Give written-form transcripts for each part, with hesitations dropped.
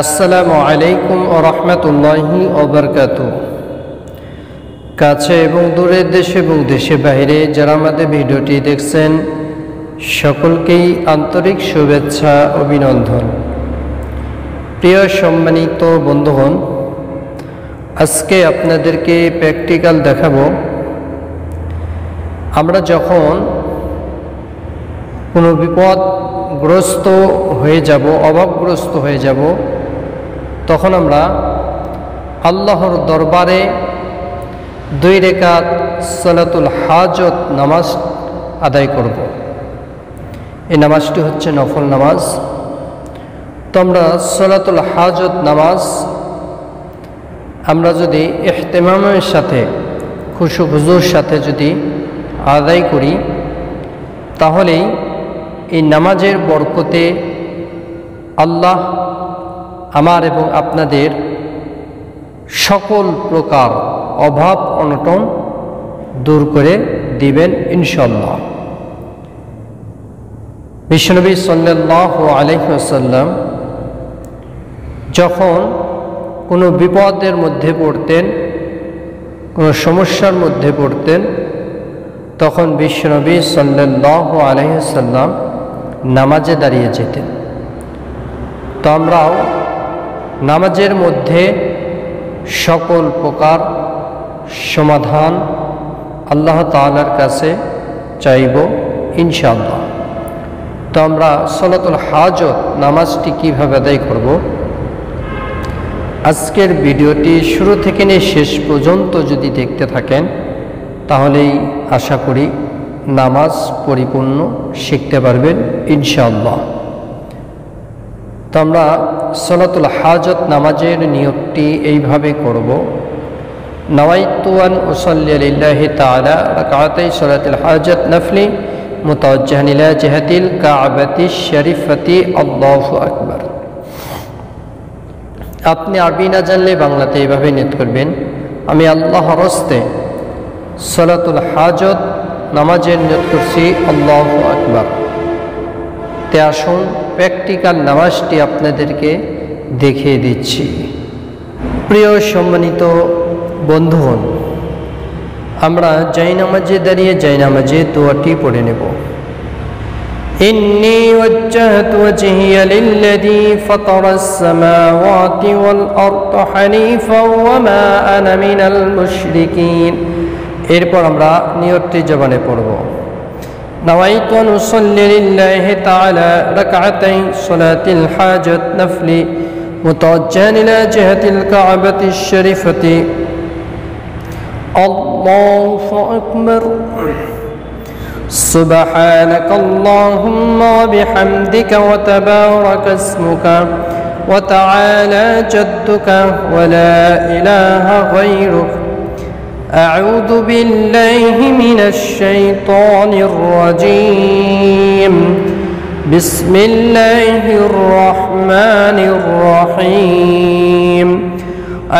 আসসালামু আলাইকুম ওয়া রাহমাতুল্লাহি ওয়া বারাকাতুহু। কাছে এবং দূরের দেশে এবং দেশের বাইরে যারা আমাদের ভিডিওটি দেখছেন সকলকেই আন্তরিক শুভেচ্ছা অভিনন্দন। প্রিয় সম্মানিত বন্ধুগণ, আজকে আপনাদেরকে প্র্যাকটিক্যাল দেখাবো। আমরা যখন কোনো বিপদগ্রস্ত হয়ে যাব, অভাবগ্রস্ত হয়ে যাব, তখন আমরা আল্লাহর দরবারে 2 রাকাত সালাতুল হাজত নামাজ আদায় করব। এই নামাজটি হচ্ছে নফল নামাজ। তো আমরা সালাতুল হাজত নামাজ আমরা যদি ইহতিমামের সাথে, খুশু খুজুর সাথে যদি আদায় করি, তাহলেই এই নামাজের বরকতে আল্লাহ আমার এবং আপনাদের সকল প্রকার অভাব অনটন দূর করে দিবেন ইনশাআল্লাহ। বিশ্বনবী সাল্লাল্লাহু আলাইহি ওয়াসাল্লাম যখন কোনো বিপদের মধ্যে পড়তেন, কোনো সমস্যার মধ্যে পড়তেন, তখন বিশ্বনবী সাল্লাল্লাহু আলাইহি ওয়াসাল্লাম নামাজে দাঁড়িয়ে যেতেন। তো আমরাও নামাজের মধ্যে সকল প্রকার সমাধান আল্লাহ তাআলার কাছে চাইব ইনশাআল্লাহ। তো আমরা সালাতুল হাজত নামাজটি কীভাবে আদায় করব, আজকের ভিডিওটি শুরু থেকে নিয়ে শেষ পর্যন্ত যদি দেখতে থাকেন তাহলেই আশা করি নামাজ পরিপূর্ণ শিখতে পারবেন ইনশাআল্লাহ। তো আমরা সালাতুল হাজত নামাজের নিয়তটি এইভাবে করব। নাওয়াইতু আন উসাল্লি লিল্লাহি তাআলা রাকাতাই সালাতুল হাজত নফলি মুতাওয়াজ্জিহান ইলা জিহাতিল কাবাতিশ শরীফাতি আল্লাহু আকবার। আপনি আরবি না জানলে বাংলাতে এইভাবে নিয়ত করবেন, আমি আল্লাহর হস্তে সালাতুল হাজত নামাজের নিয়ত করছি আল্লাহু আকবার। তে আসুন প্র্যাকটিক্যাল নামাজটি আপনাদেরকে দেখিয়ে দিচ্ছি। প্রিয় সম্মানিত বন্ধুগণ, আমরা জায়নামাজে দাঁড়িয়ে জায়নামাজে দোয়াটি পড়ে নেব। ইন্নী ওয়াজ্জাহতু ওয়াজহিয়া লিল্লাযী ফাতারাস সামাওয়াতি ওয়াল আরদা হানিফাও ওয়া মা আনা মিনাল মুশরিকিন। এরপর আমরা নিয়তটি জবানে পড়ব। নাওয়াইতু আন উসাল্লি লিল্লাহি তাআলা রাকাতাই সালাতিল হাজত নফলি মুতাওয়াজ্জিহান ইলা জিহাতিল কাবাতিশ শরীফাতি আল্লাহু আকবার। সুবহানাকাল্লাহুম্মা ওয়া বিহামদিকা ওয়া তাবারাকা ইসমুকা ওয়া তাআলা জাদ্দুকা ওয়া লা ইলাহা গায়রুক। أعوذ بالله من الشيطان الرجيم. بسم الله الرحمن الرحيم.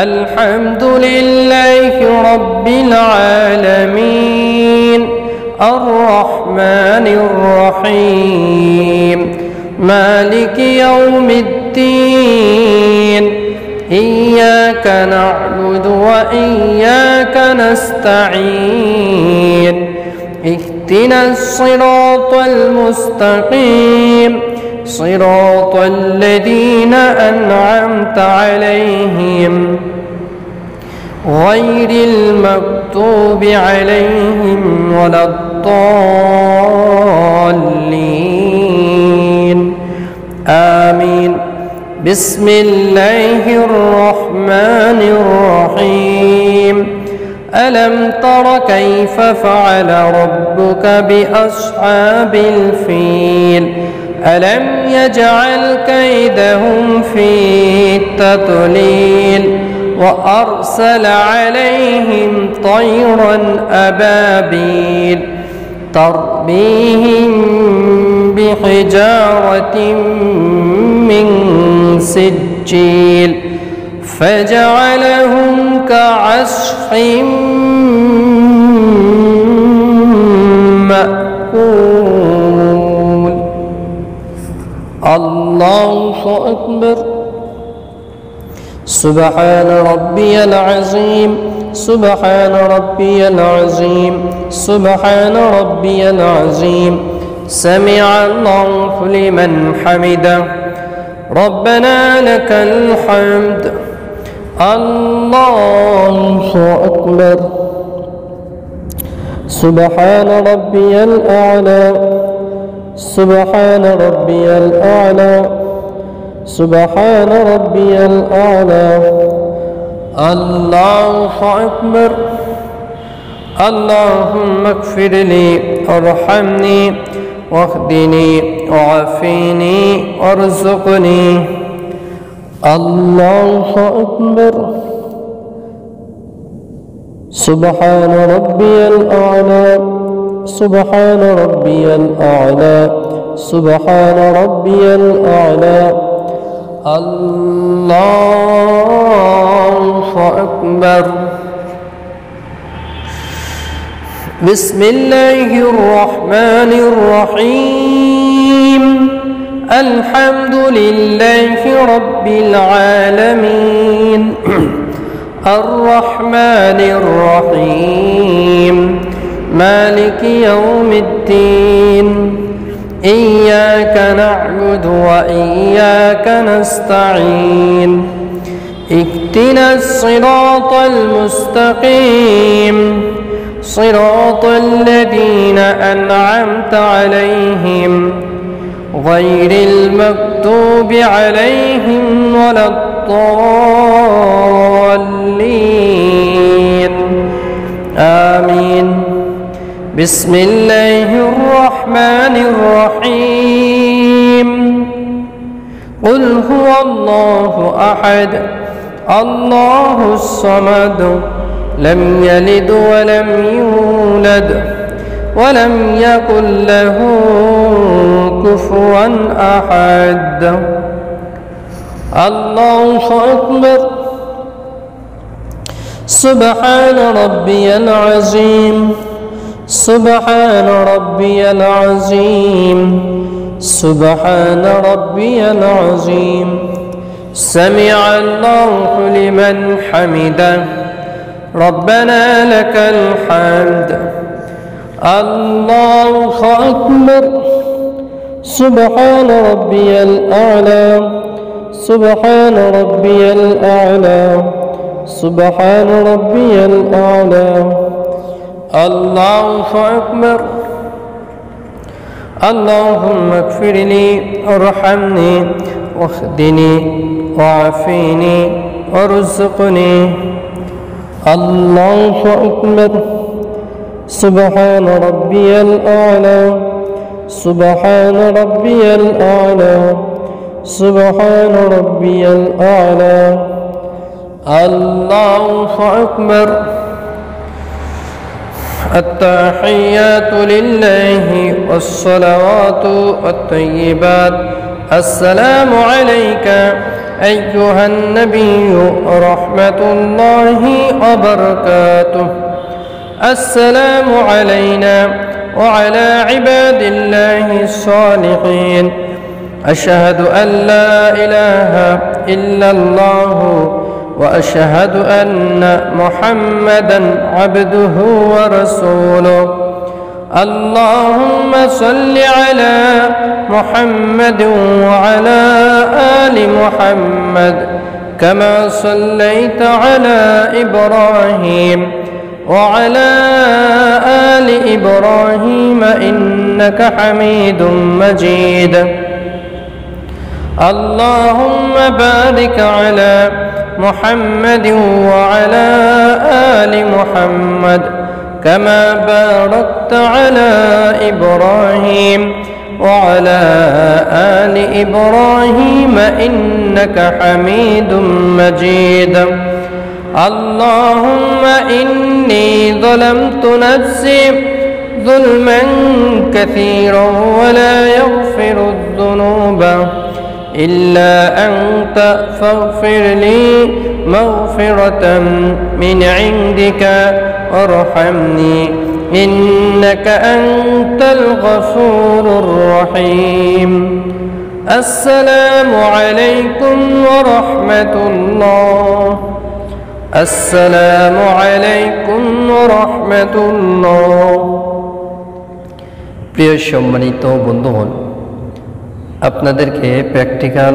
الحمد لله رب العالمين الرحمن الرحيم مالك يوم الدين إياك نعبد وإياك نستعين اهدنا الصراط المستقيم صراط الذين أنعمت عليهم غير المغضوب عليهم ولا الضالين آمين. بسم الله الرحمن الرحيم. ألم تر كيف فعل ربك بأصحاب الفيل ألم يجعل كيدهم في تضليل وأرسل عليهم طيرا أبابيل ترميهم بحجارة من سجيل فجعلهم كعصف مأكول। الله أكبر। سبحان ربي العظيم سبحان ربي العظيم سبحان ربي العظيم سمع الله لمن حمده ربنا لك الحمد الله أكبر سبحان ربي الأعلى سبحان ربي الأعلى سبحان ربي الأعلى الله أكبر اللهم اغفر لي وارحمني واهدني وعافيني وارزقني الله أكبر سبحان ربي الأعلى سبحان ربي الأعلى سبحان ربي الأعلى الله أكبر بسم الله الرحمن الرحيم الحمد لله رب العالمين الرحمن الرحيم مالك يوم الدين إياك نعبد وإياك نستعين اهدنا الصراط المستقيم صراط الذين أنعمت عليهم غير المغضوب عليهم ولا الضالين آمين بسم الله الرحمن الرحيم قل هو الله أحد الله الصمد لم يلد ولم يولد ولم يكن له كفوا أحد الله أكبر سبحان ربي العظيم سبحان ربي العظيم سبحان ربي العظيم سمع الله لمن حمده ربنا لك الحمد الله أكبر سبحان ربي الأعلى سبحان ربي الأعلى سبحان ربي الأعلى الله أكبر اللهم اغفر لي وارحمني واهدني وعافيني وارزقني الله أكبر سبحان ربي الأعلى سبحان ربي الأعلى سبحان ربي الأعلى الله أكبر التحيات لله والصلوات والطيبات السلام عليك أيها النبي ورحمة الله وبركاته السلام علينا وعلى عباد الله الصالحين أشهد أن لا إله إلا الله وأشهد أن محمدا عبده ورسوله اللهم صل على محمد وعلى آل محمد كما صليت على إبراهيم وعلى آل إبراهيم إنك حميد مجيد اللهم بارك على محمد وعلى آل محمد كما باركت على إبراهيم وعلى آل إبراهيم إنك حميد مجيد اللهم إني ظلمت نفسي ظلما كثيرا ولا يغفر الذنوب إلا أنت فاغفر لي مغفرة من عندك وارحمني إنك أنت الغفور الرحيم আসসালামু আলাইকুম ওয়া রাহমাতুল্লাহ। আসসালামু আলাইকুম ওয়া রাহমাতুল্লাহ। প্রিয় সম্মানিত বন্ধুগণ, আপনাদেরকে প্র্যাকটিক্যাল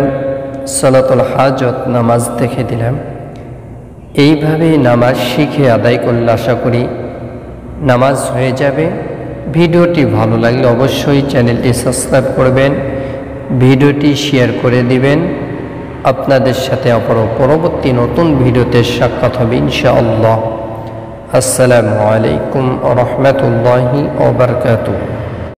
সালাতুল হাজত নামাজ দেখে দিলাম। এইভাবে নামাজ শিখে আদায় করলে আশা করি নামাজ হয়ে যাবে। ভিডিওটি ভালো লাগলে অবশ্যই চ্যানেলটি সাবস্ক্রাইব করবেন, ভিডিওটি শেয়ার করে দিবেন। আপনাদের সাথে পরবর্তী নতুন ভিডিওতে সাক্ষাৎ হবে ইনশাআল্লাহ। আসসালামু আলাইকুম ওয়া রাহমাতুল্লাহি ওয়া বারাকাতুহু।